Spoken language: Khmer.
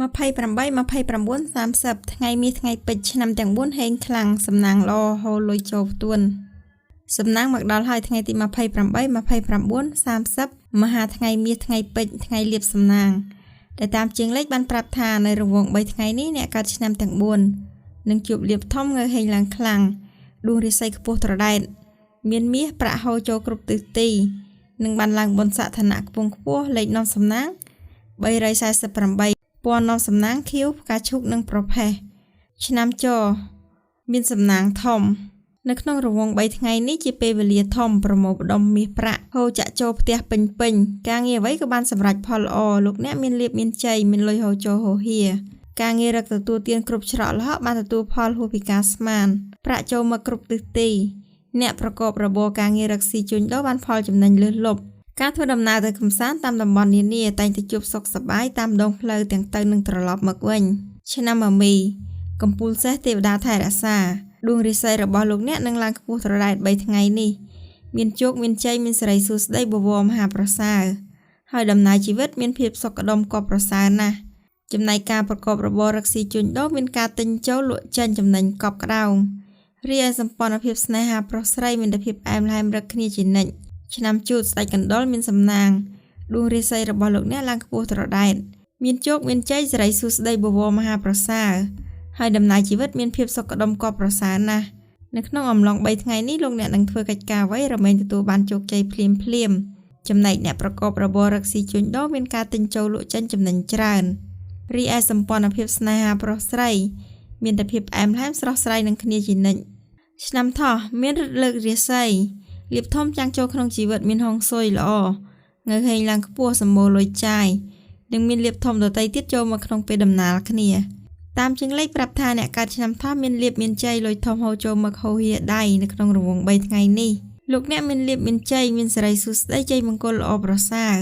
มาไพ่ปรำใบมาไพ่ปรำบ้วน30ថ្ងៃมีថ្ងៃពេជ្រឆ្នាំទាំង4ហេងខ្លាំងសំណាងល្អហូរលុយចូលផ្ទួនសំណាងមកដល់ហើយថ្ងៃទី28 29 30មហាថ្ងៃមាសថ្ងៃពេជ្រថ្ងៃលៀបសំណាងដែលតាមជាងលេខបានប្រាប់ថានៅរង្វង់3ថ្ងៃនេះអ្នកកើតឆ្នាំទាំង4នឹងជួបលៀបធំងើហេងឡើងខ្លាំងដួងរាសីខ្ពស់ត្រដែតមានមាសប្រាក់ហូរចូលគ្រប់ទិសទីនឹងបានឡើងបុណ្យស័ក្តិណៈខ្ពង់ខ្ពស់លេខនាំសំណាង348ពណ៌នាំសំណាងខៀវផ្កាឈូកនិងប្រផេះឆ្នាំចមានសំណាងធំនៅក្នុងរង្វង់3ថ្ងៃនេះជាពេលវេលាធំប្រមូលផ្ដុំមាសប្រាក់ហូរចាក់ចូលផ្ទះពេញការងារអ្វីក៏បានសម្រេចផលល្អលោកអ្នកមានលៀបមានជ័យមានលុយហូរចូលហូរហៀការងាររកទទួលទានគ្រប់ច្រកល្ហកបានទទួលផលហួសពីការស្មានប្រាក់ចូលមកគ្រប់ទិសទីអ្នកប្រកបរបរការងាររកស៊ីជួញដូរបានផលចំណេញលើសលប់ការធ្វើដំណើរទៅកំសាន្តតាមតំបន់នានាតែងតែជួបសុខសប្បាយតាមដងផ្លូវទាំងទៅនិងត្រឡប់មកវិញឆ្នាំមមីកំពូលសេះទេវតាថែរក្សាដួងរាសីរបស់លោកអ្នកនឹងឡើងខ្ពស់ត្រដែត3ថ្ងៃនេះមានជោគមានជ័យមានសិរីសួស្តីបវរមហាប្រសើរហើយដំណើរជីវិតមានភាពសុខដុមក៏ប្រសើរណាស់ចំណែកការប្រកបរបររកស៊ីជួញដូរមានការទិញចូលលក់ចេញចំណេញកប់ក្តោងរីឯសម្ព័ន្ធភាពស្នេហាប្រុសស្រីមានតែភាពអែមល្ហែមរឹកគ្នាជានិច្ចឆ្នាំជូតស្ដេចកណ្ដុរមានសំណាងដួងរាសីរបស់លោកអ្នកឡើងខ្ពស់ត្រដែតមានជោគមានជ័យសិរីសួស្តីបវរមហាប្រសើរហើយដំណើរជីវិតមានភាពសុខដុមក៏ប្រសើរណាស់នៅក្នុងអំឡុង3ថ្ងៃនេះលោកអ្នកនឹងធ្វើកិច្ចការអ្វីរមែងទទួលបានជោគជ័យភ្លាមចំណែកអ្នកប្រកបរបររកស៊ីជួញដូរមានការទិញចូលលក់ចេញចំណេញច្រើនរីឯសម្ព័ន្ធភាពស្នេហាប្រុសស្រីមានតែភាពអែមល្ហែមស្រស់ស្រាយនឹងគ្នាជានិច្ចឆ្នាំថោះមានរឹតលើករាសីលៀបធំចាំងចូលក្នុងជីវិតមានហុងស៊ុយល្អងើហេងឡើងខ្ពស់សម្បូរលុយចាយនិងមានលៀបធំដទៃទៀតចូលមកក្នុងពេលដំណើរគ្នាតាមជាងលេខប្រាប់ថាអ្នកកើតឆ្នាំថោះមានលៀបមានជ័យលុយធំហូរចូលមកហូរហៀដៃនៅក្នុងរង្វង់3ថ្ងៃនេះលោកអ្នកមានលៀបមានជ័យមានសិរីសួស្តីជ័យមង្គលល្អប្រសើរ